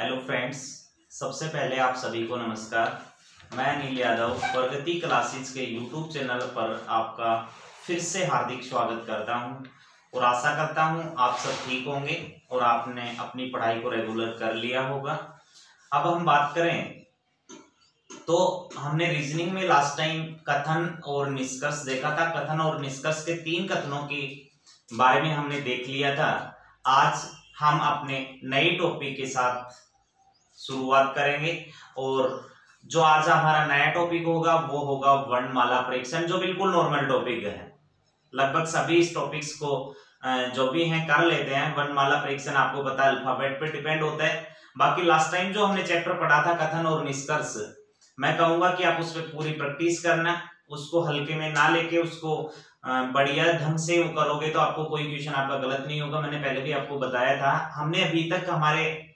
Hello friends, सबसे पहले आप सभी को नमस्कार। मैं अनिल यादव प्रगति क्लासेस के यूट्यूब चैनल पर आपका फिर से हार्दिक स्वागत करता हूं और आशा करता हूं आप सब ठीक होंगे और आपने अपनी पढ़ाई को रेगुलर कर लिया होगा। अब हम बात करें तो हमने रीजनिंग में लास्ट टाइम कथन और निष्कर्ष देखा था। कथन और निष्कर्ष के 3 कथनों के बारे में हमने देख लिया था। आज हम अपने नए टॉपिक के साथ शुरुआत करेंगे और जो आज हमारा नया टॉपिक होगा वो होगा वर्णमाला परीक्षण, जो बिल्कुल नॉर्मल टॉपिक है। लगभग सभी इस टॉपिक्स को जो भी हैं कर लेते हैं। वर्णमाला परीक्षण आपको पता है अल्फाबेट पे डिपेंड होता है। बाकी लास्ट टाइम जो हमने चैप्टर पढ़ा था कथन और निष्कर्ष, मैं कहूंगा कि आप उस पर पूरी प्रैक्टिस करना, उसको हल्के में ना लेके उसको बढ़िया ढंग से करोगे तो आपको कोई क्वेश्चन आपका गलत नहीं होगा। मैंने पहले भी आपको बताया था। हमने अभी तक हमारे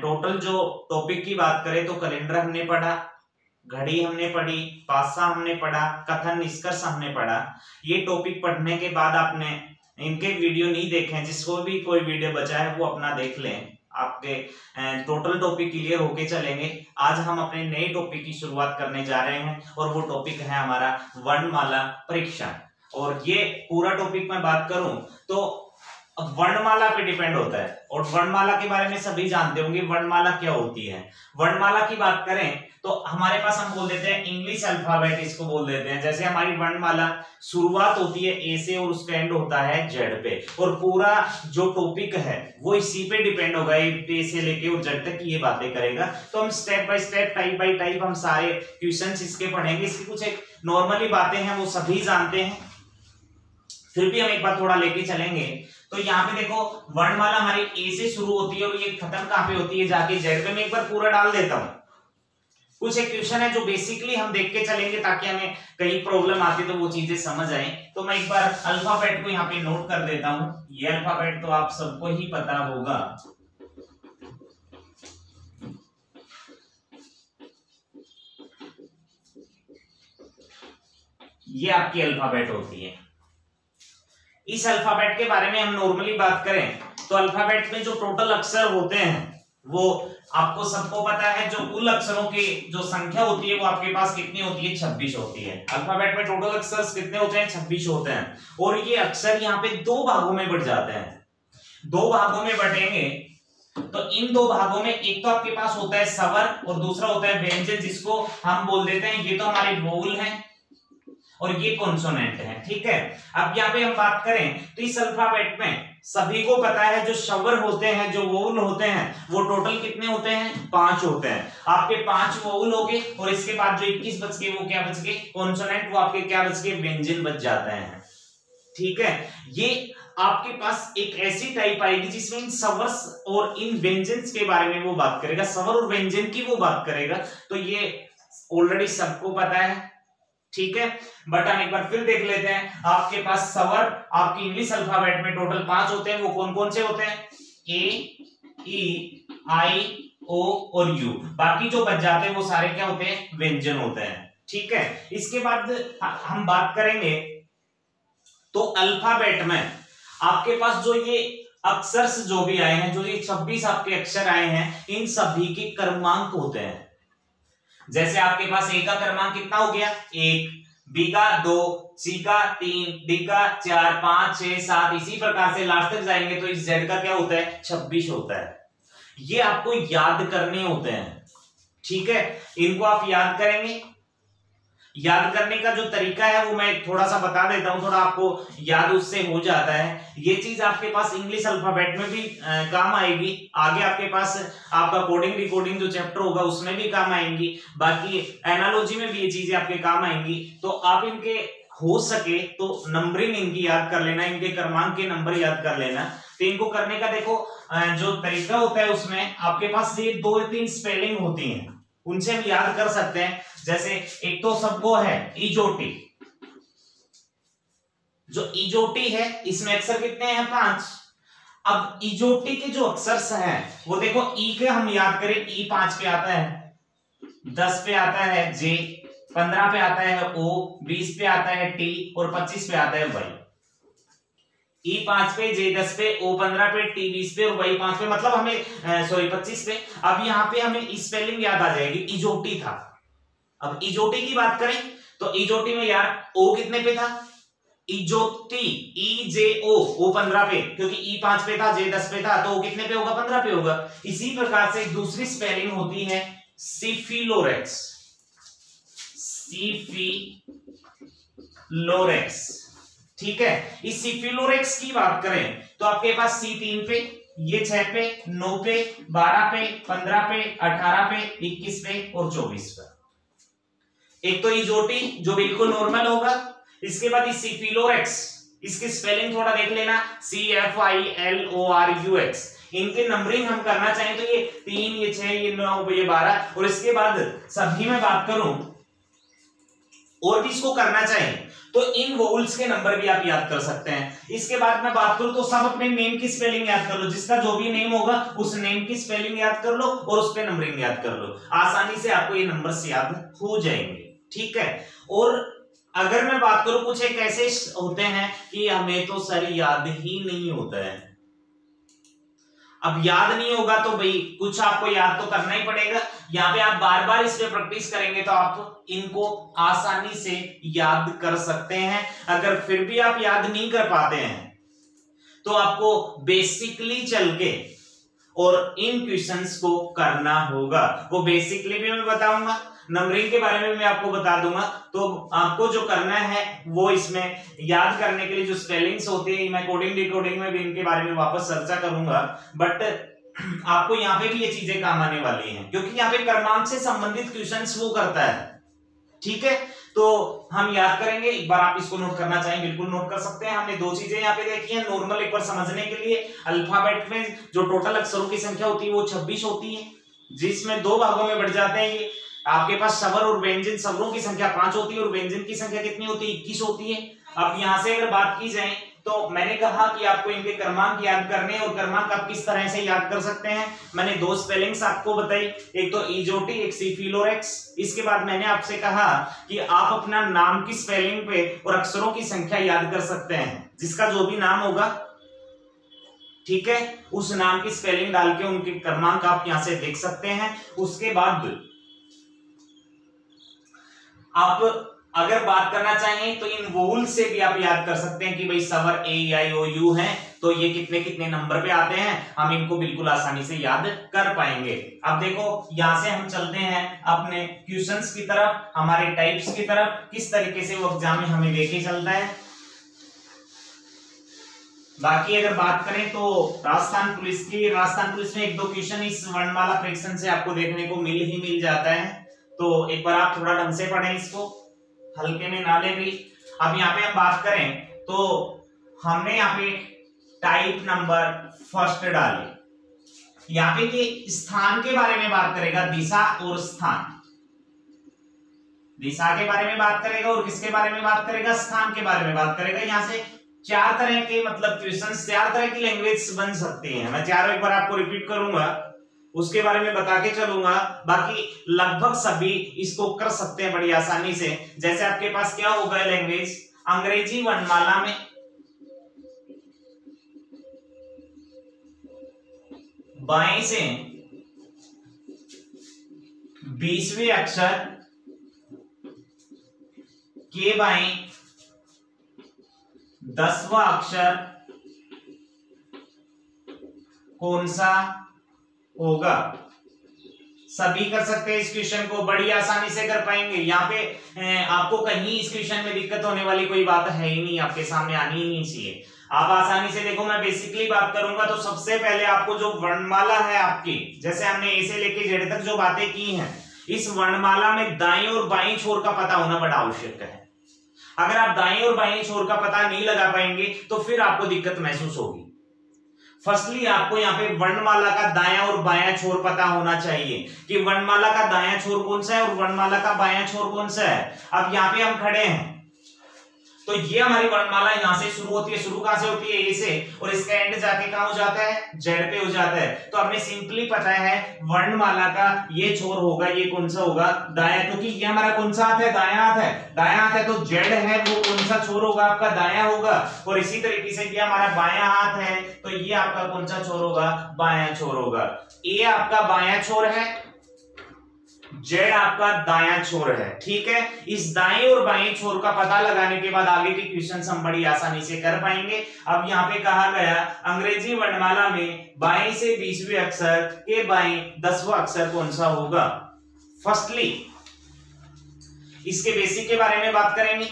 टोटल जो टॉपिक की बात करें तो कैलेंडर हमने पढ़ा, घड़ी हमने पढ़ी, पासा हमने पढ़ा, कथन निष्कर्ष हमने पढ़ा। ये टॉपिक पढ़ने के बाद आपने इनके वीडियो नहीं देखे, जिसको भी कोई वीडियो बचा है वो अपना देख लें, आपके टोटल टॉपिक क्लियर होके चलेंगे। आज हम अपने नए टॉपिक की शुरुआत करने जा रहे हैं और वो टॉपिक है हमारा वर्णमाला परीक्षण। और ये पूरा टॉपिक मैं बात करूं तो वर्णमाला पे डिपेंड होता है और वर्णमाला के बारे में सभी जानते होंगे। वर्णमाला क्या होती है? वर्णमाला की बात करें तो हमारे पास हम बोल देते हैं इंग्लिश अल्फाबेट, इसको बोल देते हैं। जैसे हमारी वर्णमाला शुरुआत होती है ए से और उसका एंड होता है जेड पे, और पूरा जो टॉपिक है वो इसी पे डिपेंड होगा, ए से लेके और जेड तक ये बातें करेगा। तो हम step by step, type bye type हम सारे क्वेश्चंस इसके पढ़ेंगे। इसकी कुछ एक नॉर्मली बातें हैं वो सभी जानते हैं, फिर भी हम एक बार थोड़ा लेके चलेंगे। तो यहाँ पे देखो वर्णमाला हमारी ए से शुरू होती है और ये खत्म कहाँ पे होती है? जाके जेड पे। मैं एक बार पूरा डाल देता हूँ। कुछ एक क्वेश्चन है जो बेसिकली हम देख के चलेंगे ताकि हमें कहीं प्रॉब्लम आती तो वो चीजें समझ आए। तो मैं एक बार अल्फाबेट को यहाँ पे नोट कर देता हूँ। ये अल्फाबेट तो आप सबको ही पता होगा। ये आपकी अल्फाबेट होती है। इस अल्फाबेट के बारे में हम नॉर्मली बात करें तो अल्फाबेट में जो टोटल अक्षर होते हैं वो आपको सबको पता है। जो कुल अक्षरों की जो संख्या होती है वो आपके पास कितनी होती है? 26 होती है। अल्फाबेट में टोटल अक्षर कितने होते हैं? 26 होते हैं। और ये अक्षर यहाँ पे 2 भागों में बढ़ जाते हैं। 2 भागों में बटेंगे तो इन 2 भागों में एक तो आपके पास होता है स्वर और दूसरा होता है व्यंजन, जिसको हम बोल देते हैं ये तो हमारे वोवल हैं और ये कॉन्सोनेंट है। ठीक है, अब यहाँ पे हम बात करें तो इस अल्फाबेट में सभी को पता है जो स्वर होते हैं, जो वोवल होते हैं, वो टोटल कितने होते हैं? 5 होते हैं। आपके 5 वोवल हो गए और इसके बाद जो 21 बच गए वो क्या बच गए? कॉन्सोनेंट। वो आपके क्या बच गए? व्यंजन बच जाते हैं। ठीक है, ये आपके पास एक ऐसी टाइप आएगी जिसमें इन स्वर और इन व्यंजन के बारे में वो बात करेगा, स्वर और व्यंजन की वो बात करेगा। तो ये ऑलरेडी सबको पता है। ठीक है, बट हम एक बार फिर देख लेते हैं। आपके पास स्वर आपकी इंग्लिश अल्फाबेट में टोटल 5 होते हैं। वो कौन कौन से होते हैं? ए, ई, आई, ओ और यू। बाकी जो बच जाते हैं वो सारे क्या होते हैं? व्यंजन होते हैं। ठीक है, इसके बाद हम बात करेंगे तो अल्फाबेट में आपके पास जो ये अक्षर जो भी आए हैं, जो ये 26 आपके अक्षर आए हैं, इन सभी के क्रमांक होते हैं। जैसे आपके पास ए का क्रमांक कितना हो गया? 1, बी का 2, सी का 3, डी का 4, 5, 6, 7, इसी प्रकार से लास्ट तक जाएंगे तो इस जेड का क्या होता है? 26 होता है। ये आपको याद करने होते हैं। ठीक है, इनको आप याद करेंगे। याद करने का जो तरीका है वो मैं थोड़ा सा बता देता हूं, थोड़ा आपको याद उससे हो जाता है। ये चीज आपके पास इंग्लिश अल्फाबेट में भी काम आएगी। आगे आपके पास आपका कोडिंग रिकॉर्डिंग जो चैप्टर होगा उसमें भी काम आएंगी। बाकी एनालॉजी में भी ये चीजें आपके काम आएंगी। तो आप इनके हो सके तो नंबरिंग इनकी याद कर लेना, इनके क्रमांक के नंबर याद कर लेना। तो इनको करने का देखो जो तरीका होता है उसमें आपके पास ये 2-3 स्पेलिंग होती हैं, उनसे हम याद कर सकते हैं। जैसे एक तो सबको है इजोटी। जो इजोटी है इसमें अक्षर कितने हैं? 5। अब इजोटी के जो अक्षर हैं वो देखो, ई के हम याद करें, ई 5 पे आता है, 10 पे आता है जे, 15 पे आता है ओ, 20 पे आता है टी और 25 पे आता है वाई। E5 पे, J10 पे, O15 पे, T20 पे और Y5 पे, मतलब हमें 25 पे। अब यहाँ पे हमें स्पेलिंग याद आ जाएगी, इजोटी था। अब इजोटी की बात करें तो इजोटी में यार O कितने पे था, इजोटी EJO O15 पे, क्योंकि E5 पे था, J10 पे था, तो O कितने पे होगा, 15 पे होगा। इसी प्रकार से दूसरी स्पेलिंग होती है सिफिलोरेक्स, सिफिलोरेक्स, ठीक है। इस सिफिलोरेक्स की बात करें तो आपके पास C3 पे, ये 6 पे, 9 पे, 12 पे, 15 पे, 18 पे, 21 पे और 24 पे। एक तो इजोटी जो बिल्कुल नॉर्मल होगा, इसके बाद इस सिफिलोरेक्स, इसकी स्पेलिंग थोड़ा देख लेना, CFILORUX। इनके नंबरिंग हम करना चाहें तो ये 3, ये 6, ये 9, ये 12, और इसके बाद सभी में बात करूं और भी इसको करना चाहें तो इन वोवेल्स के नंबर भी आप याद कर सकते हैं। इसके बाद मैं बात करूं तो सब अपने नेम की स्पेलिंग याद कर लो, जिसका जो भी नेम होगा उस नेम की स्पेलिंग याद कर लो और उस पे नंबरिंग याद कर लो, आसानी से आपको ये नंबर्स याद हो जाएंगे, ठीक है। और अगर मैं बात करूं कुछ एक ऐसे होते हैं कि हमें तो सर याद ही नहीं होता है, अब याद नहीं होगा तो भाई कुछ आपको याद तो करना ही पड़ेगा। यहाँ पे आप बार बार इस पे प्रैक्टिस करेंगे तो आप इनको आसानी से याद कर सकते हैं। अगर फिर भी आप याद नहीं कर पाते हैं तो आपको बेसिकली चल के और इन क्वेश्चंस को करना होगा। वो बेसिकली भी मैं बताऊंगा, नंबरिंग के बारे में मैं आपको बता दूंगा। तो आपको जो करना है वो इसमें याद करने के लिए जो स्पेलिंग्स होती है, मैं कोडिंग डिकोडिंग में भी इनके बारे में वापस चर्चा करूंगा, बट आपको यहाँ पे भी ये चीजें काम आने वाली हैं, क्योंकि यहाँ पे क्रमांक से संबंधित क्वेश्चंस वो करता है, ठीक है। तो हम याद करेंगे, एक बार आप इसको नोट करना चाहें बिल्कुल नोट कर सकते हैं। हमने 2 चीजें यहाँ पे देखी हैं नॉर्मल, एक बार समझने के लिए अल्फाबेट में जो टोटल अक्षरों की संख्या होती है वो 26 होती है, जिसमें 2 भागों में बढ़ जाते हैं। ये आपके पास स्वर और व्यंजन, स्वरों की संख्या 5 होती है और व्यंजन की संख्या कितनी होती है, 21 होती है। अब यहां से अगर बात की जाए तो मैंने कहा कि आपको इनके क्रमांक याद करने, और क्रमांक आप किस तरह से याद कर सकते हैं। मैंने 2 स्पेलिंग्स आपको बताई, एक तो इजोटी, एक सिफिलोरेक्स। इसके बाद मैंने आपसे कहा कि आप अपना नाम की स्पेलिंग पे और अक्षरों की संख्या याद कर सकते हैं, जिसका जो भी नाम होगा, ठीक है, उस नाम की स्पेलिंग डाल के उनके क्रमांक आप यहां से देख सकते हैं। उसके बाद आप अगर बात करना चाहें तो इन वोवेल से भी आप याद कर सकते हैं कि भाई स्वर A-I-O-U है तो ये कितने कितने नंबर पे आते हैं, हम इनको बिल्कुल आसानी से याद कर पाएंगे। अब देखो यहां से हम चलते हैं अपने क्वेश्चंस की तरफ, हमारे टाइप्स की तरफ, किस तरीके से वो एग्जाम में हमें लेके चलता है। बाकी अगर बात करें तो राजस्थान पुलिस की, राजस्थान पुलिस में 1-2 क्वेश्चन इस वर्णमाला फ्रैक्शन से आपको देखने को मिल जाता है, तो एक बार आप थोड़ा ढंग से पढ़ें, इसको हल्के में ना ले भी। अब यहाँ पे हम बात करें तो हमने यहाँ पे टाइप नंबर फर्स्ट डाले, यहाँ पे ये स्थान के बारे में बात करेगा, दिशा और स्थान, दिशा के बारे में बात करेगा और किसके बारे में बात करेगा, स्थान के बारे में बात करेगा। यहाँ से 4 तरह के मतलब क्वेश्चंस, 4 तरह की लैंग्वेज बन सकती है। मैं चारों एक बार आपको रिपीट करूंगा, उसके बारे में बता के चलूंगा। बाकी लगभग सभी इसको कर सकते हैं बड़ी आसानी से। जैसे आपके पास क्या होगा लैंग्वेज, अंग्रेजी वर्णमाला में बाएं से 20वें अक्षर के बाएं 10वां अक्षर कौन सा होगा। सभी कर सकते हैं इस क्वेश्चन को, बड़ी आसानी से कर पाएंगे। यहाँ पे आपको कहीं इस क्वेश्चन में दिक्कत होने वाली कोई बात है ही नहीं, आपके सामने आनी ही नहीं चाहिए। आप आसानी से देखो, मैं बेसिकली बात करूंगा तो सबसे पहले आपको जो वर्णमाला है आपकी, जैसे हमने ए से लेके जेड तक जो बातें की हैं, इस वर्णमाला में दाएं और बाएं छोर का पता होना बड़ा आवश्यक है। अगर आप दाएं और बाएं छोर का पता नहीं लगा पाएंगे तो फिर आपको दिक्कत महसूस होगी। फर्स्टली आपको यहाँ पे वर्णमाला का दायां और बायां छोर पता होना चाहिए कि वर्णमाला का दायां छोर कौन सा है और वर्णमाला का बायां छोर कौन सा है। अब यहाँ पे हम खड़े हैं तो ये हमारी वर्णमाला यहां से शुरू होती है। शुरू कहां से होती है? ए से, और इसका एंड जाके कहां हो जाता है? जेड पे हो जाता है। तो हमें सिंपली पता है वर्णमाला का ये छोर होगा, ये कौन सा होगा? दायां, क्योंकि ये हमारा कौन सा हाथ है? दायां हाथ है। दायां हाथ है तो जेड है वो कौन सा छोर होगा? आपका दायां होगा। और इसी तरीके से ये हमारा बायां हाथ है तो ये आपका कौन सा छोर होगा? बायां छोर होगा। ए आपका बायां छोर है, जेड आपका दायां छोर है। ठीक है, इस दाएं और बाएं छोर का पता लगाने के बाद आगे के क्वेश्चन हम बड़ी आसानी से कर पाएंगे। अब यहाँ पे कहा गया अंग्रेजी वर्णमाला में बाएं से 20वें अक्षर के बाएं 10वां अक्षर कौन सा होगा? फर्स्टली इसके बेसिक के बारे में बात करेंगे।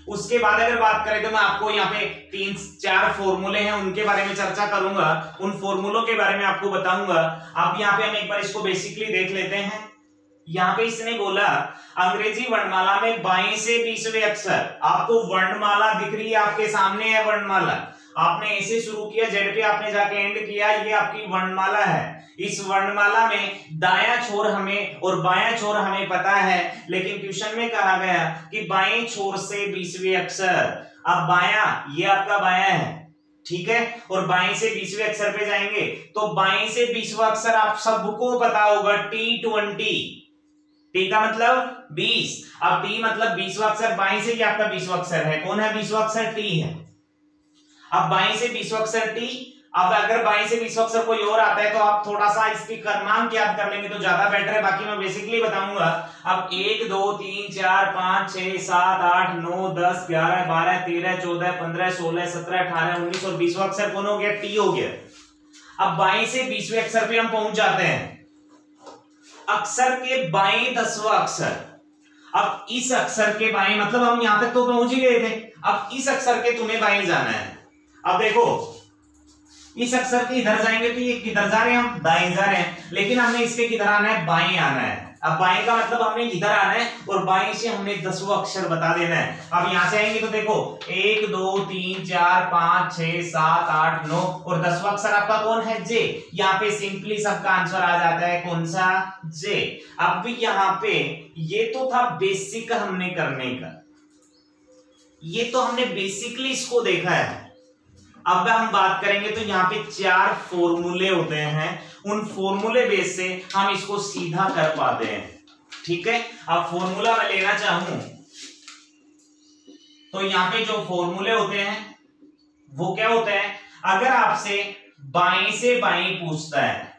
उसके बाद अगर बात करें तो मैं आपको यहाँ पे 3-4 फॉर्मूले हैं उनके बारे में चर्चा करूंगा, उन फॉर्मूलों के बारे में आपको बताऊंगा। अब यहाँ पे हम एक बार इसको बेसिकली देख लेते हैं। यहाँ पे इसने बोला अंग्रेजी वर्णमाला में बाएं से 20वें अक्षर, आपको वर्णमाला दिख रही है, आपके सामने है वर्णमाला। आपने ऐसे शुरू किया, जेड पे आपने जाके एंड किया, ये आपकी वर्णमाला है। इस वर्णमाला में दायां छोर हमें और बायां छोर हमें पता है, लेकिन क्वेश्चन में कहा गया कि बाएं छोर से 20वें अक्षर। अब बायां, ये आपका बायां है, ठीक है, और बाएं से 20वें अक्षर पे जाएंगे तो बाएं से 20वां अक्षर आप सबको पता होगा T20। टी का मतलब 20। अब टी मतलब 20वां अक्षर, बाएं से ही आपका 20वां अक्षर है। कौन है 20वां अक्षर? टी है। अब बाएं से 20वां अक्षर टी। अब अगर बाएं से 20वां अक्षर कोई और आता है तो आप थोड़ा सा इसकी क्रमांक याद कर लेंगे तो ज्यादा बेटर है, बाकी मैं बेसिकली बताऊंगा। अब 1 2 3 4 5 6 7 8 9 10 11 12 13 14 15 16 17 18 19 और 20वां अक्षर कौन हो गया? टी हो गया। अब बाएं से 20वें अक्षर पे हम पहुंच जाते हैं, अक्षर के बाएं 10वां अक्षर। अब इस अक्षर के बाएं, मतलब हम यहां तक तो पहुंच ही गए थे, अब इस अक्षर के तुम्हें बाएं जाना है। अब देखो इस अक्षर के इधर जाएंगे तो ये किधर जा रहे हैं? हम दाएं जा रहे हैं, लेकिन हमने इसके किधर आना है? बाएं आना है। अब बाएं का मतलब हमने इधर आना है और बाएं से हमने 10वां अक्षर बता देना है। अब यहां से आएंगे तो देखो 1 2 3 4 5 6 7 8 9 और 10वां अक्षर आपका कौन है? जे। यहाँ पे सिंपली सबका आंसर आ जाता है कौन सा? जे। अब यहाँ पे ये तो था बेसिक हमने करने का, ये तो हमने बेसिकली इसको देखा है। अब हम बात करेंगे तो यहाँ पे 4 फॉर्मूले होते हैं, उन फॉर्मूले बेस से हम इसको सीधा कर पाते हैं। ठीक है, अब फॉर्मूला मैं लेना चाहूं तो यहाँ पे जो फॉर्मूले होते हैं वो क्या होते हैं? अगर आपसे बाएं से बाएं पूछता है,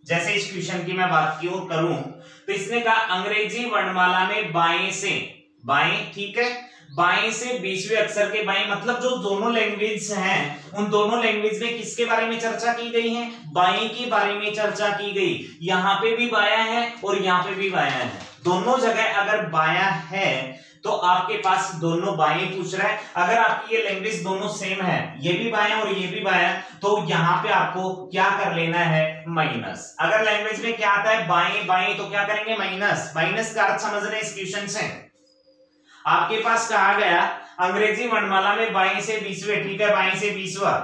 जैसे इस क्वेश्चन की मैं बात क्यों करूं तो इसने कहा अंग्रेजी वर्णमाला में बाएं से बाएं, ठीक है, बाएं से 20वें अक्षर के बाएं, मतलब जो दोनों लैंग्वेज हैं उन दोनों लैंग्वेज में किसके बारे में चर्चा की गई है? बाएं के बारे में चर्चा की गई। यहां पे भी बायां है और यहां पे भी बायां है, दोनों जगह अगर बायां है तो आपके पास दोनों बाएं पूछ रहा है। अगर आपकी ये लैंग्वेज दोनों सेम है, ये भी बायां और ये भी बायां, तो यहां पे आपको क्या कर लेना है? माइनस। अगर लैंग्वेज में क्या आता है? बाएं बाएं, तो क्या करेंगे? माइनस। माइनस का अर्थ समझ रहे हैं इस क्वेश्चन से? आपके पास कहा गया अंग्रेजी वर्णमाला में बाएं से 20वें, ठीक है, बाएं से 20वां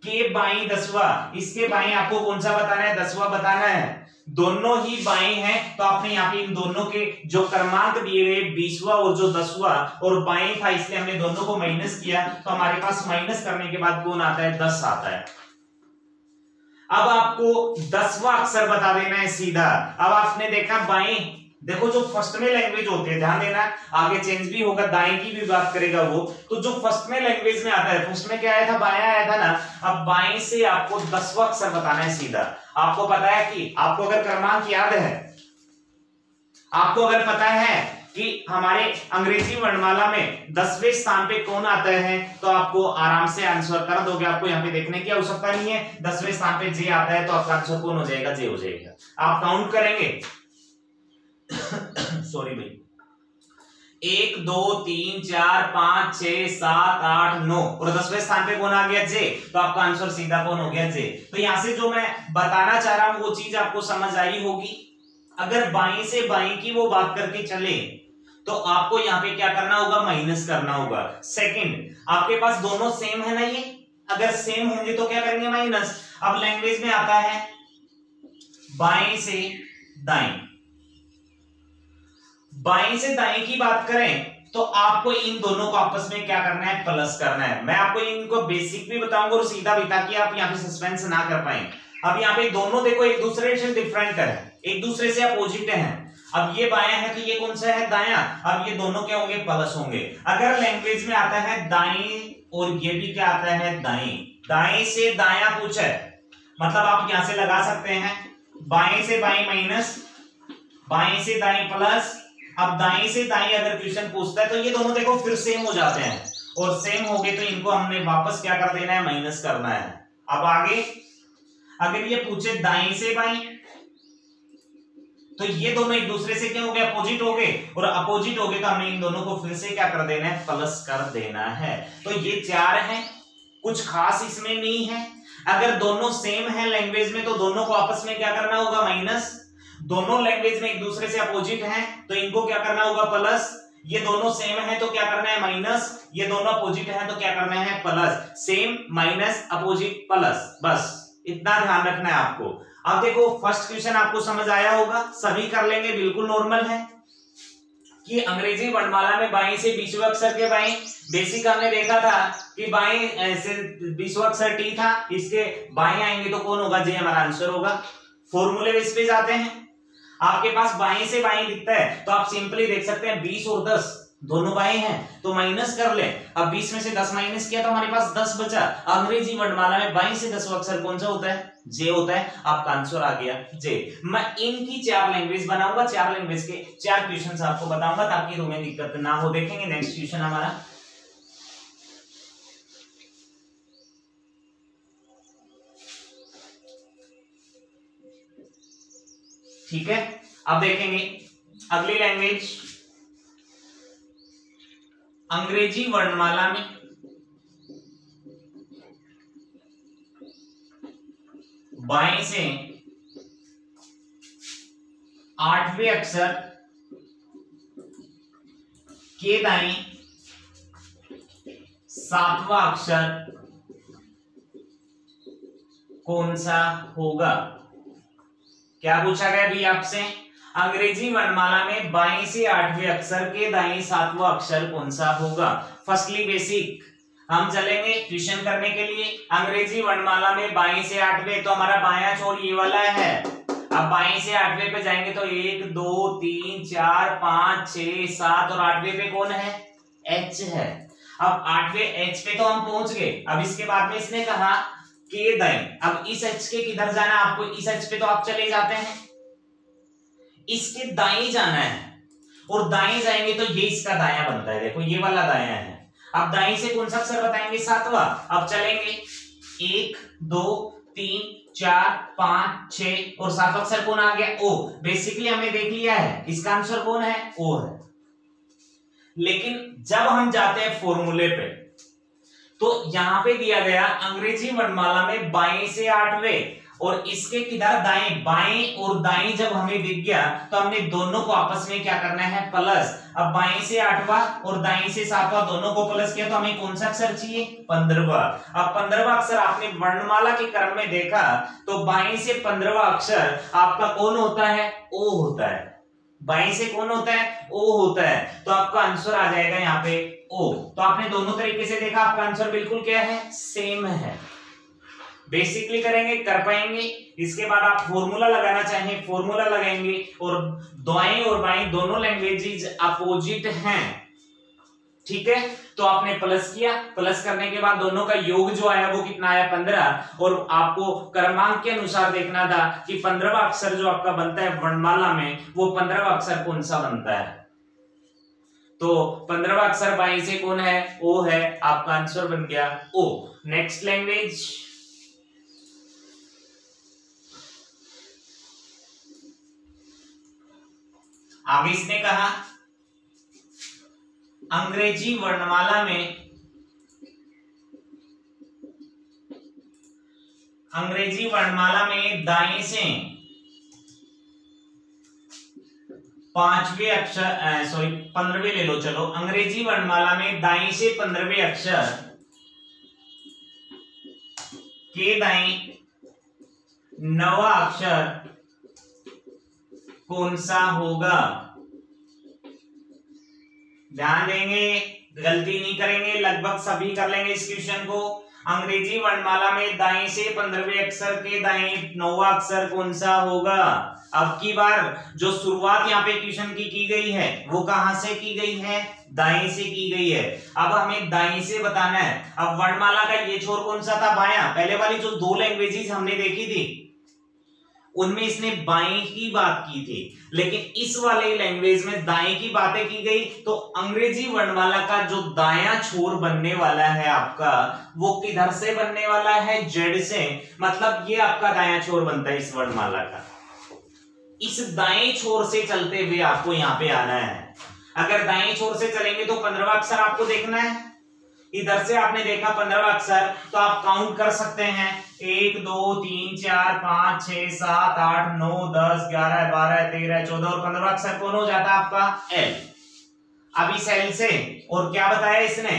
के बाएं 10वां, इसके बाएं आपको कौन सा बताना है? 10वां बताना है। दोनों ही बाएं हैं तो आपने यहाँ पे इन दोनों के जो क्रमांक दिए गए 20वां और जो 10वां और बाएं था, इसलिए हमने दोनों को माइनस किया, तो हमारे पास माइनस करने के बाद कौन आता है? 10 आता है। अब आपको 10वां अक्षर बता देना है सीधा। अब आपने देखा बाएं, देखो जो फर्स्ट में लैंग्वेज होती है, ध्यान देना, आगे चेंज भी होगा, दाएं की भी बात करेगा वो, तो जो फर्स्ट में लैंग्वेज में आता है, फर्स्ट में क्या आया था? बायां आया था ना। अब बाएं से आपको 10वां अक्षर बताना है सीधा। आपको पता है कि आपको अगर क्रमांक याद है, आपको अगर पता है कि हमारे अंग्रेजी वर्णमाला में 10वें स्थान पे कौन आता है, तो आपको आराम से आंसर कर दोगे। आपको यहाँ पे देखने की आवश्यकता नहीं है। 10वें स्थान पे जे आता है तो आपका आंसर कौन हो जाएगा? जे हो जाएगा। आप काउंट करेंगे सॉरी भाई, 1 2 3 4 5 6 7 8 9 और 10वें स्थान पे कौन आ गया? जे। तो आपका आंसर सीधा कौन हो गया? जे। तो यहां से जो मैं बताना चाह रहा हूं वो चीज आपको समझ आई होगी। अगर बाएं से बाएं की वो बात करके चले तो आपको यहाँ पे क्या करना होगा? माइनस करना होगा। सेकंड, आपके पास दोनों सेम है ना, ये अगर सेम होंगे तो क्या करेंगे? माइनस। अब लैंग्वेज में आता है बाएं से दाएं, बाएं से दाएं की बात करें तो आपको इन दोनों को आपस में क्या करना है, प्लस करना है। मैं आपको इनको बेसिक भी बताऊंगा और सीधा भी, ताकि आप यहाँ पे सस्पेंस ना कर पाए। अब यहाँ पे दोनों देखो एक दूसरे से डिफरेंट है, एक दूसरे से अपोजिट है। अब ये बायां है तो ये कौन सा है, दायां। अब ये दोनों क्या होंगे, प्लस होंगे। अगर लैंग्वेज में आता है दाएं और ये भी क्या आता है, दाएं, दाएं से दायां पूछा है, मतलब आप यहां से लगा सकते हैं बाएं से बाएं माइनस, बाएं से दाएं प्लस। अब दाएं से दाएं अगर क्वेश्चन पूछता है तो ये दोनों देखो फिर सेम हो जाते हैं, और सेम हो गए तो इनको हमने वापस क्या कर देना है, माइनस करना है। अब आगे अगर ये पूछे दाएं से बाएं, तो ये दोनों एक दूसरे से क्या हो गए, अपोजिट हो गए, और अपोजिट हो गए तो हमें इन दोनों को फिर से क्या कर देना है, प्लस कर देना है। तो ये 4 है, कुछ खास इसमें नहीं है। अगर दोनों सेम है लैंग्वेज में तो दोनों को आपस में क्या करना होगा, माइनस। दोनों लैंग्वेज में एक दूसरे से अपोजिट हैं तो इनको क्या करना होगा, प्लस। ये दोनों सेम है तो क्या करना है, माइनस। ये दोनों अपोजिट है तो क्या करना है, plus. Same minus opposite plus, बस इतना ध्यान रखना है आपको। अब देखो फर्स्ट क्वेश्चन आपको समझ आया होगा, सभी कर लेंगे, बिल्कुल नॉर्मल है कि अंग्रेजी वर्णमाला में बाएं से बीसवें अक्षर के बाएं, बेसिक हमने देखा था कि बाएं से बीसवां अक्षर टी था, इसके बाएं आएंगे तो कौन होगा, जे हमारा आंसर होगा। फॉर्मूले इस पे जाते हैं, आपके पास बाएं से बाएं दिखता है तो आप सिंपली देख सकते हैं 20 और 10 दोनों बाएं हैं तो माइनस कर ले। अब 20 में से 10 माइनस किया तो हमारे पास 10 बचा। अंग्रेजी वर्णमाला में बाएं से 10वां अक्षर कौन सा होता है, जे होता है। आपका आंसर आ गया जे। मैं इनकी 4 लैंग्वेज बनाऊंगा, 4 लैंग्वेज के 4 क्वेश्चंस आपको बताऊंगा ताकि तुम्हें दिक्कत ना हो। देखेंगे नेक्स्ट क्वेश्चन हमारा, ठीक है। अब देखेंगे अगली लैंग्वेज, अंग्रेजी वर्णमाला में बाएं से 8वें अक्षर के दाएं 7वां अक्षर कौन सा होगा। क्या पूछा गया अभी आपसे, अंग्रेजी वर्णमाला में बाएं से 8वें अक्षर के दाएं 7वां अक्षर कौन सा होगा। फर्स्टली बेसिक हम चलेंगे ट्यूशन करने के लिए। अंग्रेजी वर्णमाला में बाएं से 8वें, तो हमारा बायां छोर ये वाला है। अब बाएं से 8वें पे जाएंगे तो 1 2 3 4 5 6 7 और 8वें पे कौन है, एच है। अब 8वें एच पे तो हम पहुंच गए। अब इसके बाद में इसने कहा के दाएं, अब इस एच के किधर जाना है आपको, इस एच पे तो आप चले जाते हैं, इसके दाएं जाना है और दाएं जाएंगे तो ये इसका दायां बनता है, देखो ये वाला दायां है। अब दाएं से कौन सा अक्षर बताएंगे, 7वां। अब चलेंगे 1 2 3 4 5 6 और 7वां अक्षर कौन आ गया, ओ। बेसिकली हमने देख लिया है इसका आंसर कौन है, ओ है। लेकिन जब हम जाते हैं फॉर्मूले पे तो यहां पे दिया गया अंग्रेजी वर्णमाला में बाएं से 8वें और इसके किधर दाएं, बाएं और दाएं जब हमें दिख गया तो हमने दोनों को आपस में क्या करना है, प्लस। अब बाएं से 8वां और दाएं से 7वां दोनों को प्लस किया तो हमें कौन सा अक्षर चाहिए, 15वां। अब 15वां अक्षर आपने वर्णमाला के क्रम में देखा तो बाएं से 15वां अक्षर आपका कौन होता है, ओ होता है। बाएं से कौन होता है, ओ होता है। तो आपका आंसर आ जाएगा यहाँ पे ओ। तो आपने दोनों तरीके से देखा, आपका आंसर बिल्कुल क्या है, सेम है। बेसिकली करेंगे, कर पाएंगे। इसके बाद आप फॉर्मूला लगाना चाहें फॉर्मूला लगाएंगे, और दाएं और बाएं दोनों लैंग्वेजेस अपोजिट हैं, ठीक है। तो आपने प्लस किया, प्लस करने के बाद दोनों का योग जो आया वो कितना आया, 15। और आपको क्रमांक के अनुसार देखना था कि 15वां अक्षर जो आपका बनता है वर्णमाला में वो 15वां अक्षर कौन सा बनता है। तो 15वां अक्षर बाएं से कौन है, ओ है। आपका आंसर बन गया ओ। नेक्स्ट लैंग्वेज, आगे इसने कहा अंग्रेजी वर्णमाला में दाएं से 5वें अक्षर, सॉरी 15वें ले लो, चलो। अंग्रेजी वर्णमाला में दाएं से 15वें अक्षर के दाएं 9वां अक्षर कौन सा होगा। ध्यान देंगे, गलती नहीं करेंगे, लगभग सभी कर लेंगे इस क्वेश्चन को। अंग्रेजी वर्णमाला में दाएं से 15वें अक्षर के दाएं 9वां अक्षर कौन सा होगा? अब की बार जो शुरुआत यहाँ पे क्वेश्चन की गई है वो कहां से की गई है? दाएं से की गई है। अब हमें दाएं से बताना है। अब वर्णमाला का ये छोर कौन सा था? बायां। पहले वाली जो दो लैंग्वेजेस हमने देखी थी उनमें इसने बाएं की बात की थी, लेकिन इस वाले लैंग्वेज में दाएं की बातें की गई। तो अंग्रेजी वर्णमाला का जो दायां छोर बनने वाला है आपका, वो किधर से बनने वाला है? जेड से। मतलब ये आपका दायां छोर बनता है इस वर्णमाला का। इस दाएं छोर से चलते हुए आपको यहां पे आना है। अगर दाएं छोर से चलेंगे तो 15वां अक्षर आपको देखना है। इधर से आपने देखा 15वां अक्षर, तो आप काउंट कर सकते हैं 1 2 3 4 5 6 7 8 9 10 11 12 13 14 और 15वां अक्षर कौन हो जाता है आपका? एल। अब इस एल से और क्या बताया इसने?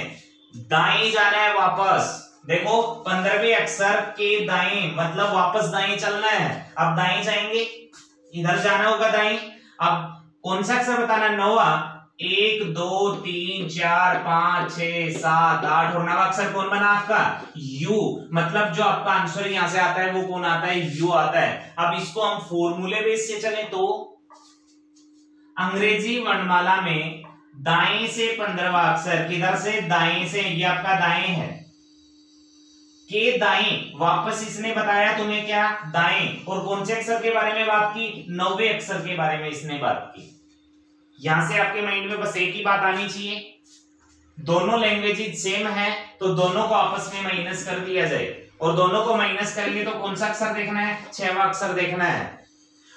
दाएं जाना है वापस। देखो 15वें अक्षर के दाएं मतलब वापस दाएं चलना है। अब दाएं जाएंगे, इधर जाना होगा दाएं। अब कौन सा अक्षर बताना? 9वां। 1 2 3 4 5 6 7 8 और 9वां अक्षर कौन बना आपका? यू। मतलब जो आपका आंसर यहां से आता है वो कौन आता है? यू आता है। अब इसको हम फॉर्मूले बेस से चले तो अंग्रेजी वर्णमाला में दाएं से 15वां अक्षर, किधर से? दाएं से। ये आपका दाएं है के दाएं, वापस इसने बताया तुम्हें क्या? दाएं। और कौन से अक्षर के बारे में बात की? 9वें अक्षर के बारे में इसने बात की। यहां से आपके माइंड में बस एक ही बात आनी चाहिए, दोनों लैंग्वेजेस सेम है तो दोनों को आपस में माइनस कर दिया जाए। और दोनों को माइनस करेंगे तो कौन सा अक्षर देखना है? 6वां अक्षर देखना है।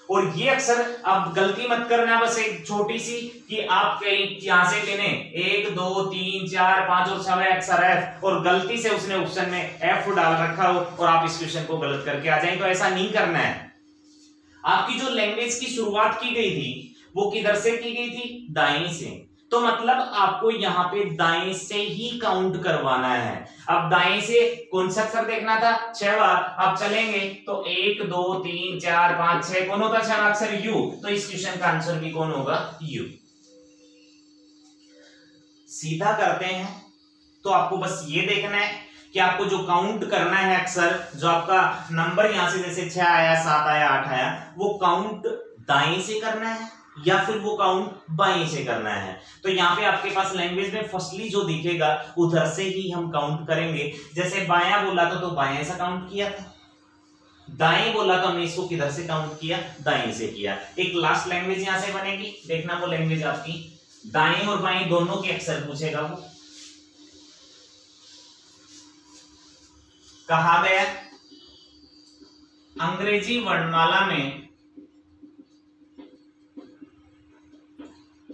और ये अक्षर अब गलती मत करना, बस एक छोटी सी कि आप कहीं यहां से लेने 1 2 3 4 5 और 6वां अक्षर एफ, और गलती से उसने ऑप्शन में एफ डाल रखा हो और आप इस क्वेश्चन को गलत करके आ जाए, तो ऐसा नहीं करना है। आपकी जो लैंग्वेज की शुरुआत की गई थी वो किधर से की गई थी? दाएं से। तो मतलब आपको यहाँ पे दाएं से ही काउंट करवाना है। अब दाएं से कौन सा अक्षर देखना था? 6वां। अब चलेंगे तो 1 2 3 4 5 6 कौन होता है 6वां अक्षर? यू। तो इस क्वेश्चन का आंसर भी कौन होगा? यू। सीधा करते हैं तो आपको बस ये देखना है कि आपको जो काउंट करना है अक्षर, जो आपका नंबर यहां से जैसे 6 आया 7 आया 8 आया, वो काउंट दाएं से करना है या फिर वो काउंट बाएं से करना है। तो यहाँ पे आपके पास लैंग्वेज में फर्स्टली जो दिखेगा उधर से ही हम काउंट करेंगे। जैसे बायां बोला तो बाएं से काउंट किया था, दाएं बोला तो हमने इसको किधर से काउंट किया? दाएं से किया। एक लास्ट लैंग्वेज यहां से बनेगी, देखना वो लैंग्वेज आपकी दाएं और बाएं दोनों के अक्षर पूछेगा। वो कहा गया अंग्रेजी वर्णमाला में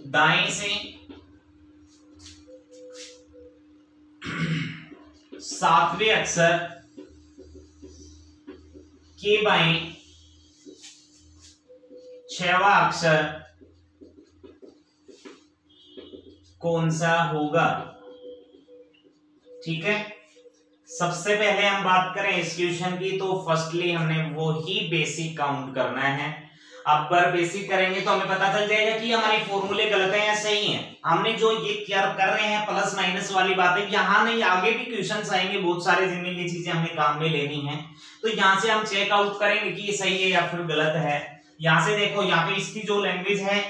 दाएं से 7वें अक्षर के बाएं 6वां अक्षर कौन सा होगा? ठीक है, सबसे पहले हम बात करें इस क्वेश्चन की तो फर्स्टली हमने वो ही बेसिक काउंट करना है। अब पर बेसिक करेंगे तो हमें पता चल जाएगा कि हमारे फॉर्मूले गलत हैं या सही हैं। हमने जो ये क्या कर रहे हैं प्लस माइनस वाली बातें यहाँ नहीं, आगे भी क्वेश्चंस आएंगे बहुत सारे जिनमें ये चीजें हमें काम में लेनी है। तो यहाँ से हम चेक आउट करेंगे कि ये सही है या फिर गलत है। यहाँ से देखो, यहाँ पे इसकी जो लैंग्वेज है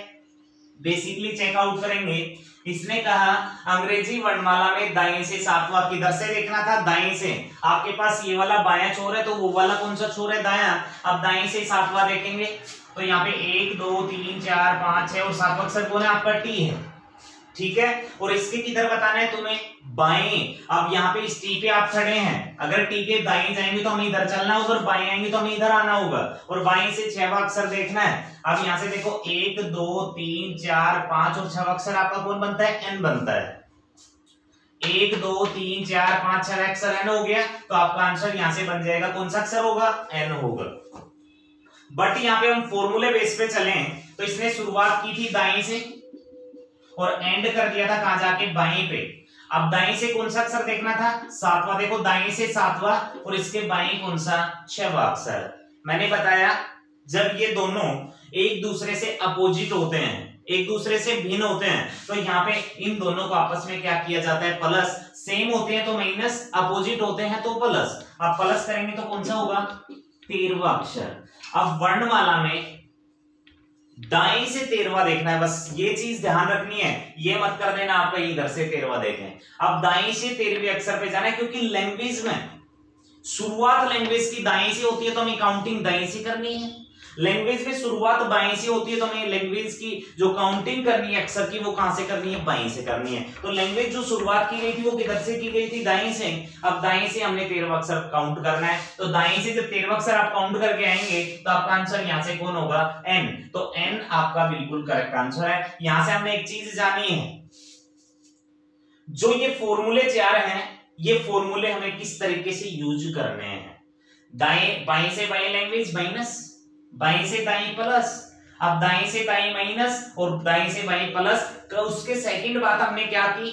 बेसिकली चेक आउट करेंगे। इसने कहा अंग्रेजी वर्णमाला में दाएं से 7वां किधर से देखना था? दाएं से। आपके पास ये वाला बायां छोर है तो वो वाला कौन सा छोर है? दायां। अब दाएं से 7वां देखेंगे तो यहाँ पे 1 2 3 4 5 6 और 7वां अक्षर कौन है? आपका टी है। ठीक है, और इसके किधर बताना है तुम्हें? बाएं। अब यहाँ पे इस टी पे आप खड़े हैं, अगर टी के दाएं जाएंगे तो हमें इधर चलना होगा, और बाएं आएंगे तो हमें इधर आना होगा, और बाएं से 6वां अक्षर देखना है। अब यहाँ से देखो 1 2 3 4 5 और 6वां अक्षर आपका कौन बनता है? एन बनता है। 1 2 3 4 5 6 अक्षर एन हो गया, तो आपका आंसर यहाँ से बन जाएगा कौन सा अक्षर होगा? एन होगा। बट यहाँ पे हम फॉर्मूले बेस पे चलें तो इसने शुरुआत की थी दाएं से और एंड कर दिया था कहां जाके? बाएं पे। अब दाएं से कौन सा अक्षर देखना था? 7वां। देखो दाएं से 7वां और इसके बाएं कौन सा? 6वां अक्षर। मैंने बताया जब ये दोनों एक दूसरे से अपोजिट होते हैं एक दूसरे से भिन्न होते हैं, तो यहाँ पे इन दोनों को आपस में क्या किया जाता है, प्लस। सेम होते हैं तो माइनस, अपोजिट होते हैं तो प्लस। अब प्लस करेंगे तो कौन सा होगा, 13वां अक्षर। अब वर्णमाला में दाएं से 13वां देखना है, बस ये चीज ध्यान रखनी है, ये मत कर देना आप कहीं इधर से 13वां देखें। अब दाएं से 13वें अक्षर पे जाना है, क्योंकि लैंग्वेज में शुरुआत लैंग्वेज की दाएं से होती है तो हमें काउंटिंग दाएं से करनी है। लैंग्वेज में शुरुआत बाएं से होती है तो हमें लैंग्वेज की जो काउंटिंग करनी है अक्षर की, वो कहां से करनी है, बाएं से करनी है। तो लैंग्वेज जो शुरुआत की गई थी वो किधर से की गई थी, दाएं से। अब दाएं से हमने 13वां अक्षर काउंट करना है, तो दाएं से जब 13वां अक्षर आप काउंट करके आएंगे तो आपका आंसर यहां से कौन होगा, एन। तो एन आपका बिल्कुल करेक्ट आंसर है। यहां से हमने एक चीज जानी है, जो ये फॉर्मूले 4 हैं, ये फॉर्मूले हमें किस तरीके से यूज करने हैं। दाएं, बाएं से बाएं लैंग्वेज माइनस, बाएं से दाएं प्लस। अब दाएं से दाएं माइनस और दाएं से बाएं प्लस। तो उसके सेकंड बात हमने क्या की,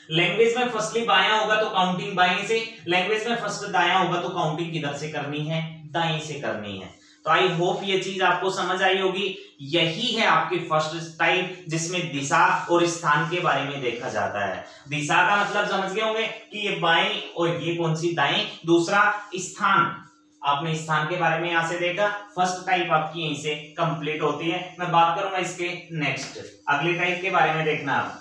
लैंग्वेज में फर्स्टली बायां होगा तो काउंटिंग बाएं से, लैंग्वेज में फर्स्ट दायां होगा तो काउंटिंग किधर से करनी है, दाएं से करनी है। तो आई होप ये चीज आपको समझ आई होगी। यही है आपकी फर्स्ट टाइप, जिसमें दिशा और स्थान के बारे में देखा जाता है। दिशा का मतलब समझ गए होंगे कि ये बाएं और ये कौन सी, दाएं। दूसरा स्थान, आपने स्थान के बारे में यहां से देखा। फर्स्ट टाइप आपकी यहीं से कंप्लीट होती है। मैं बात करूंगा इसके नेक्स्ट अगले टाइप के बारे में। देखना आप,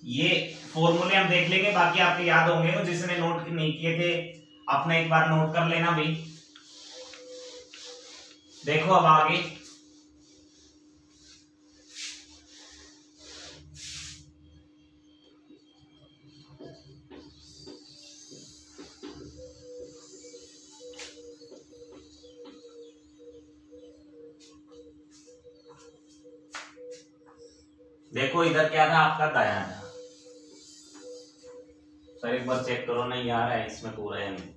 ये फॉर्मूले हम देख लेंगे, बाकी आपके याद होंगे, तो जिसने नोट नहीं किए थे अपने एक बार नोट कर लेना भी। देखो अब आगे, देखो इधर क्या था आपका, दायां था। सर एक बार चेक करो, नहीं आ रहा है इसमें पूरा है नहीं।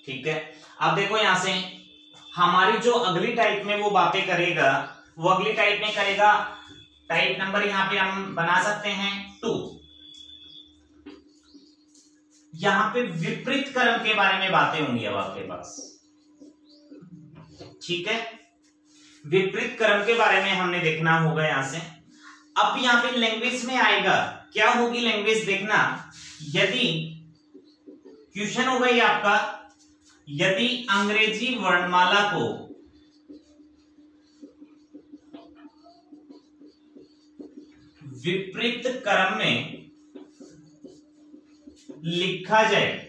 ठीक है, अब देखो यहां से हमारी जो अगली टाइप में वो बातें करेगा, वो अगली टाइप में करेगा। टाइप नंबर यहां पे हम बना सकते हैं 2। यहां पे विपरीत क्रम के बारे में बातें होंगी अब आपके पास। ठीक है, विपरीत क्रम के बारे में हमने देखना होगा यहां से। अब यहां पे लैंग्वेज में आएगा, क्या होगी लैंग्वेज, देखना। यदि क्वेश्चन होगा ये आपका, यदि अंग्रेजी वर्णमाला को विपरीत क्रम में लिखा जाए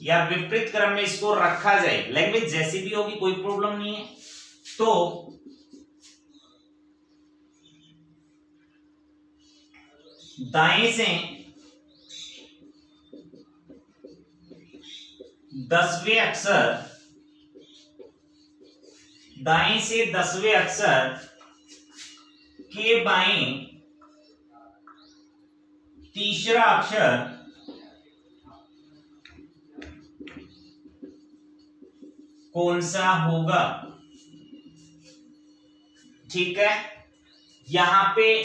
या विपरीत क्रम में इसको रखा जाए, लैंग्वेज जैसी भी होगी कोई प्रॉब्लम नहीं है, तो दाएं से 10वें अक्षर, दाएं से 10वें अक्षर के बाएं तीसरा अक्षर कौन सा होगा। ठीक है, यहां पे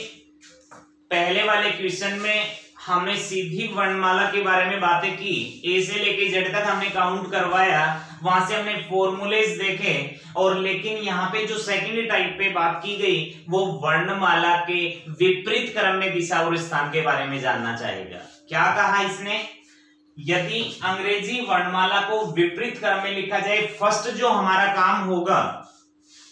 पहले वाले क्वेश्चन में हमने सीधी वर्णमाला के बारे में बातें की, ए से लेके जेड तक हमने काउंट करवाया, वहां से हमने फॉर्मूलेज देखे। और लेकिन यहाँ पे जो सेकंड टाइप पे बात की गई वो वर्णमाला के विपरीत क्रम में दिशा और स्थान के बारे में जानना चाहेगा। क्या कहा इसने, यदि अंग्रेजी वर्णमाला को विपरीत क्रम में लिखा जाए, फर्स्ट जो हमारा काम होगा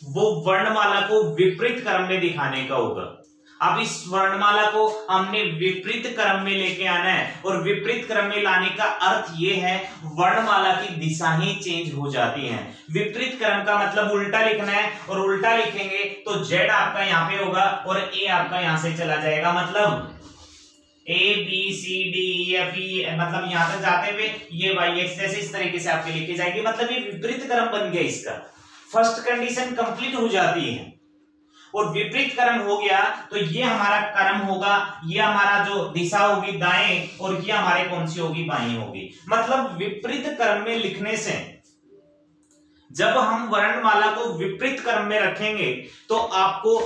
वो वर्णमाला को विपरीत क्रम में दिखाने का होगा। अब इस वर्णमाला को हमने विपरीत क्रम में लेके आना है, और विपरीत क्रम में लाने का अर्थ ये है वर्णमाला की दिशा ही चेंज हो जाती है। विपरीत क्रम का मतलब उल्टा लिखना है, और उल्टा लिखेंगे तो Z आपका यहाँ पे होगा और A आपका यहां से चला जाएगा। मतलब A B C D E F E, मतलब यहां तक जाते हुए ये Y X जैसे इस तरीके से आपके लिखी जाएगी। मतलब ये विपरीत क्रम बन गया, इसका फर्स्ट कंडीशन कंप्लीट हो जाती है। और विपरीत क्रम हो गया तो ये हमारा क्रम होगा, ये हमारा जो दिशा होगी दाएं, और ये हमारे कौन सी होगी, बाएं होगी। मतलब विपरीत क्रम में लिखने से, जब हम वर्णमाला को विपरीत क्रम में रखेंगे तो आपको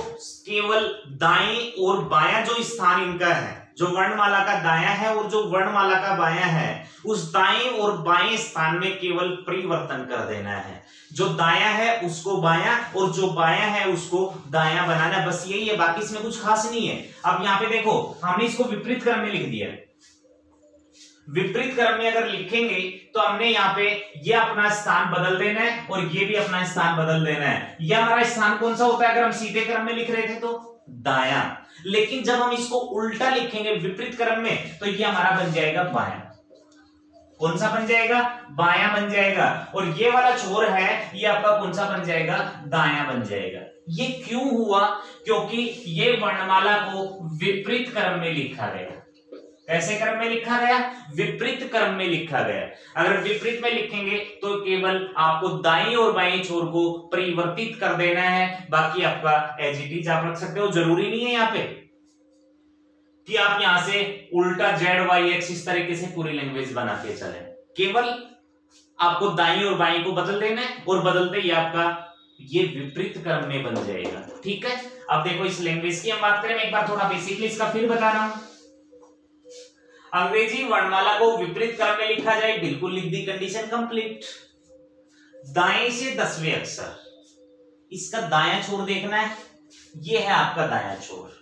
केवल दाएं और बायां जो स्थान इनका है, जो वर्णमाला का दायां है और जो वर्णमाला का बायां है, उस दाएं और बाएं स्थान में केवल परिवर्तन कर देना है। जो दायां है उसको बायां और जो बायां है उसको दायां बनाना, बस यही है, बाकी इसमें कुछ खास नहीं है। अब यहां पे देखो हमने इसको विपरीत क्रम में लिख दिया। विपरीत क्रम में अगर लिखेंगे तो हमने यहाँ पे ये अपना स्थान बदल देना है और ये भी अपना स्थान बदल देना है। ये हमारा स्थान कौन सा होता है अगर हम सीधे क्रम में लिख रहे थे तो दायां, लेकिन जब हम इसको उल्टा लिखेंगे विपरीत क्रम में तो ये हमारा बन जाएगा बायां। कौन सा बन जाएगा? बायां बन जाएगा। और ये वाला छोर है ये आपका कौन सा बन जाएगा? दायां बन जाएगा। ये क्यों हुआ? क्योंकि ये वर्णमाला को विपरीत क्रम में लिखा गया। कैसे क्रम में लिखा गया? विपरीत क्रम में लिखा गया। अगर विपरीत में लिखेंगे तो केवल आपको दाईं और बाईं छोर को परिवर्तित कर देना है, बाकी आपका एज इट इज आप रख सकते हो। जरूरी नहीं है यहाँ पे कि आप यहां से उल्टा जेड वाई एक्स इस तरीके से पूरी लैंग्वेज बनाते चले, केवल आपको दाईं और बाईं को बदल देना है और बदलते ही आपका ये विपरीत क्रम में बन जाएगा। ठीक है, अब देखो इस लैंग्वेज की हम बात करें, मैं एक बार थोड़ा बेसिकली इसका फिर बता रहा हूं। अंग्रेजी वर्णमाला को विपरीत क्रम में लिखा जाए, बिल्कुल लिख दी, कंडीशन कंप्लीट। दाएं से 10वें अक्षर, इसका दायां छोर देखना है, ये है आपका दायां छोर।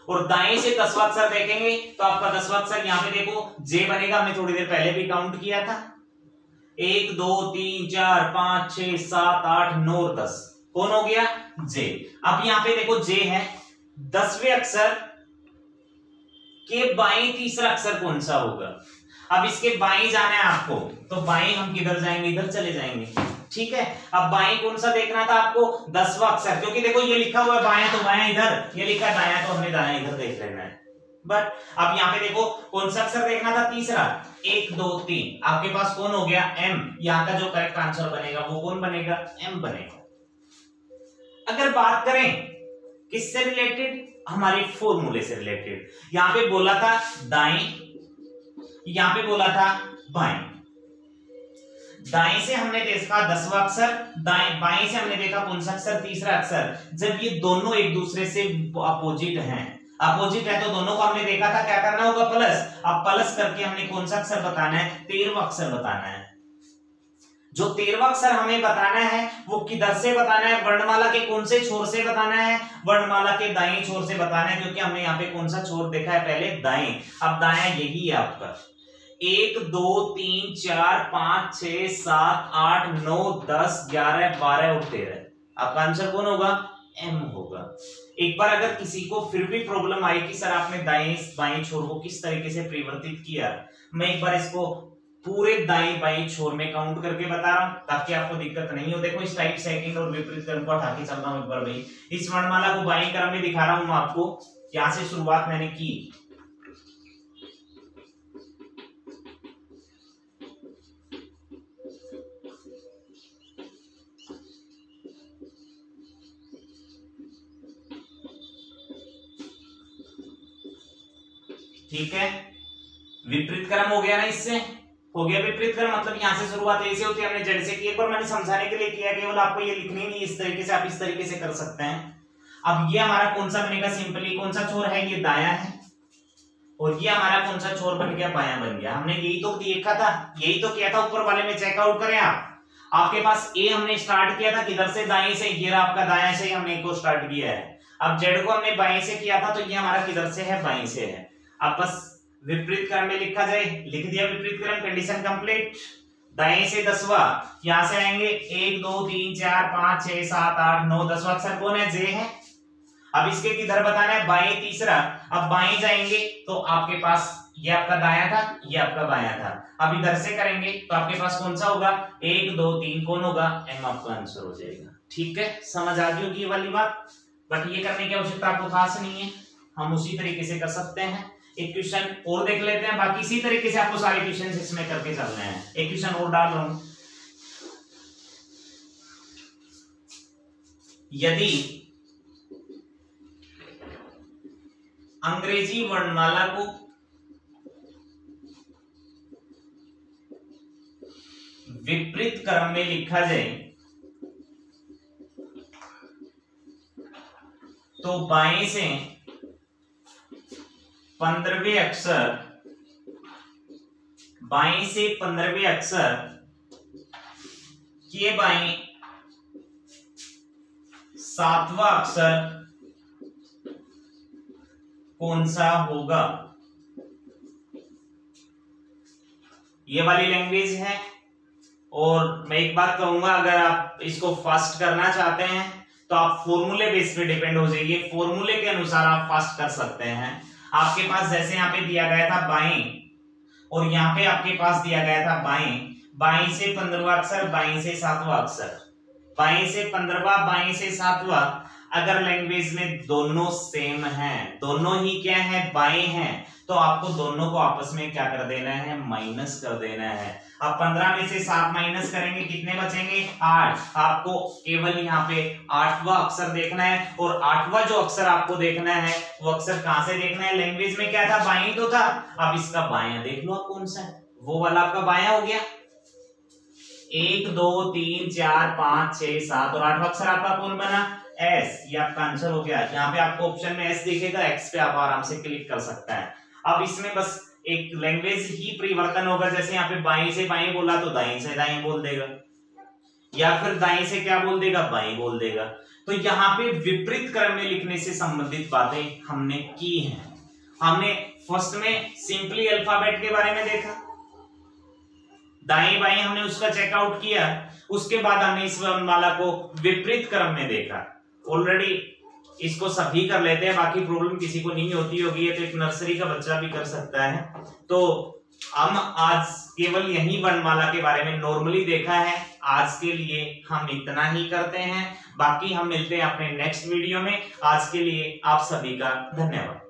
और दाएं से 10वां अक्षर देखेंगे तो आपका 10वां अक्षर यहाँ पे देखो जे बनेगा, हमने थोड़ी देर पहले भी काउंट किया था। 1 2 3 4 5 6 7 8 9 और 10, कौन हो गया? जे। अब यहाँ पे देखो जे है, 10वें अक्षर के बाईं तीसरा अक्षर कौन सा होगा? अब इसके बाईं जाना है आपको, तो बाईं हम किधर जाएंगे? इधर चले जाएंगे। ठीक है, अब बाईं कौन सा देखना था आपको? 10वां अक्षर, क्योंकि देखो ये लिखा हुआ है बायां तो बायां इधर, ये लिखा है दायां तो हमने दायां इधर देख लेना है। बट अब यहाँ पे देखो कौन सा अक्षर देखना था? तीसरा। 1 2 3 आपके पास कौन हो गया? एम। यहाँ का जो करेक्ट आंसर बनेगा वो कौन बनेगा? एम बनेगा। अगर बात करें किससे रिलेटेड? हमारे फॉर्मूले से रिलेटेड। यहां पे बोला था दाएं, यहां पे बोला था बाएं। दाएं से हमने देखा 10वां अक्षर, दाएं बाएं से हमने देखा कौन सा अक्षर? तीसरा अक्षर। जब ये दोनों एक दूसरे से अपोजिट हैं, अपोजिट है तो दोनों को हमने देखा था क्या करना होगा? प्लस। अब प्लस करके हमने कौन सा अक्षर बताना है? 13वां अक्षर बताना है। जो 13वां अक्षर हमें बताना है वो किधर से बताना है? वर्णमाला के कौन से छोर से बताना है? वर्णमाला के दाएं छोर से बताना है, क्योंकि हमने यहाँ पे कौन सा छोर देखा है पहले? दाएं। अब दायां यही है आपका। 1 2 3 4 5 6 7 8 9 10 11 12 और 13। आपका आंसर कौन होगा? एम होगा। एक बार अगर किसी को फिर भी प्रॉब्लम आई कि सर आपने दाएं बाएं छोर को किस तरीके से परिवर्तित किया, मैं एक बार इसको पूरे दाएं बाएं छोर में काउंट करके बता रहा हूं ताकि आपको दिक्कत नहीं हो। देखो इस टाइप सेकंड और विपरीत क्रम को हटा के चल रहा हूं एक बार भाई। इस वर्णमाला को बाएं क्रम में दिखा रहा हूं मैं आपको, यहां से शुरुआत मैंने की। ठीक है, विपरीत क्रम हो गया ना, इससे हो गया विपरीत क्रम, मतलब यहां से शुरुआत ऐसे होती है, हमने जेड से की। एक बार मैंने समझाने के लिए किया, केवल आपको ये लिखनी नहीं, इस तरीके से आप इस तरीके से कर सकते हैं। अब ये हमारा कौन सा बनेगा? सिंपली कौन सा छोर है? ये दायां है, और ये हमारा कौन सा छोर बन गया? बायां बन गया। हमने यही तो देखा था, यही तो किया था, ऊपर वाले में चेकआउट करें आप। आपके पास ए हमने स्टार्ट किया था किधर से? दाएं से। ये आपका दाएं से हमने को स्टार्ट किया है। अब जेड को हमने बाएं से किया था, तो ये हमारा किधर से है? बाएं से है। अब बस विपरीत क्रम में लिखा जाए, लिख दिया विपरीत क्रम, कंडीशन कंप्लीट। दाएं से 10वां, यहां से आएंगे 1 2 3 4 5 6 7 8 9 10वां अक्षर कौन है? जे है। अब इसके किधर बताना है? बाएं तीसरा। अब बाएं जाएंगे तो आपके पास ये आपका दायां था, ये आपका बायां था। अब इधर से करेंगे तो आपके पास कौन सा होगा? 1 2 3 कौन होगा? एम आपका आंसर हो जाएगा। ठीक है, समझ आ गई होगी ये वाली बात। बट ये करने की आवश्यकता आपको खास नहीं है, हम उसी तरीके से कर सकते हैं। एक क्वेश्चन और देख लेते हैं, बाकी इसी तरीके से आपको सारे क्वेश्चन इसमें करके चलने हैं। एक क्वेश्चन और डाल रहा हूं। यदि अंग्रेजी वर्णमाला को विपरीत क्रम में लिखा जाए तो बाएं से 15वें अक्षर, बाएं से 15वें अक्षर के बाएं 7वां अक्षर कौन सा होगा। ये वाली लैंग्वेज है। और मैं एक बात कहूंगा, अगर आप इसको फास्ट करना चाहते हैं तो आप फॉर्मूले बेस पे डिपेंड हो जाइए, फॉर्मूले के अनुसार आप फास्ट कर सकते हैं। आपके पास जैसे यहाँ पे दिया गया था बाएं, और यहाँ पे आपके पास दिया गया था बाएं, बाएं से 15वां अक्षर, बाएं से 7वां अक्षर, बाएं से 15वां, बाएं से 7वां। अगर लैंग्वेज में दोनों सेम हैं, दोनों ही क्या है, बाएं हैं, तो आपको दोनों को आपस में क्या कर देना है, माइनस कर देना है। अब 15 में से 7 माइनस करेंगे, कितने बचेंगे, 8। आपको केवल यहाँ पे 8वां अक्षर देखना है, और 8वां जो अक्षर आपको देखना है वो अक्षर कहां से देखना है, लैंग्वेज में क्या था, बाएं तो था। अब इसका बायां देख लो आप कौन सा है, वो वाला आपका बायां हो गया। 1 2 3 4 5 6 7 और 8वां अक्षर आपका कौन बना, एस। ये आपका आंसर हो गया। यहाँ पे आपको ऑप्शन में एस दिखेगा, एक्स पे आप आराम से क्लिक कर सकता है। अब इसमें बस एक लैंग्वेज ही परिवर्तन होगा, जैसे यहाँ पे बाएं से बाएं बोला तो दाएं से दाएं बोल देगा, या फिर दाएं से क्या बोल देगा, बाएं बोल देगा। तो यहाँ पे विपरीत क्रम में लिखने से संबंधित बातें हमने की हैं। हमने फर्स्ट में सिंपली अल्फाबेट के बारे में देखा, दाएं बाएं हमने उसका चेकआउट किया, उसके बाद हमने इस वर्णमाला को विपरीत क्रम में देखा। ऑलरेडी इसको सभी कर लेते हैं, बाकी प्रॉब्लम किसी को नहीं होती होगी, तो एक नर्सरी का बच्चा भी कर सकता है। तो हम आज केवल यही वर्णमाला के बारे में नॉर्मली देखा है। आज के लिए हम इतना ही करते हैं, बाकी हम मिलते हैं अपने नेक्स्ट वीडियो में। आज के लिए आप सभी का धन्यवाद।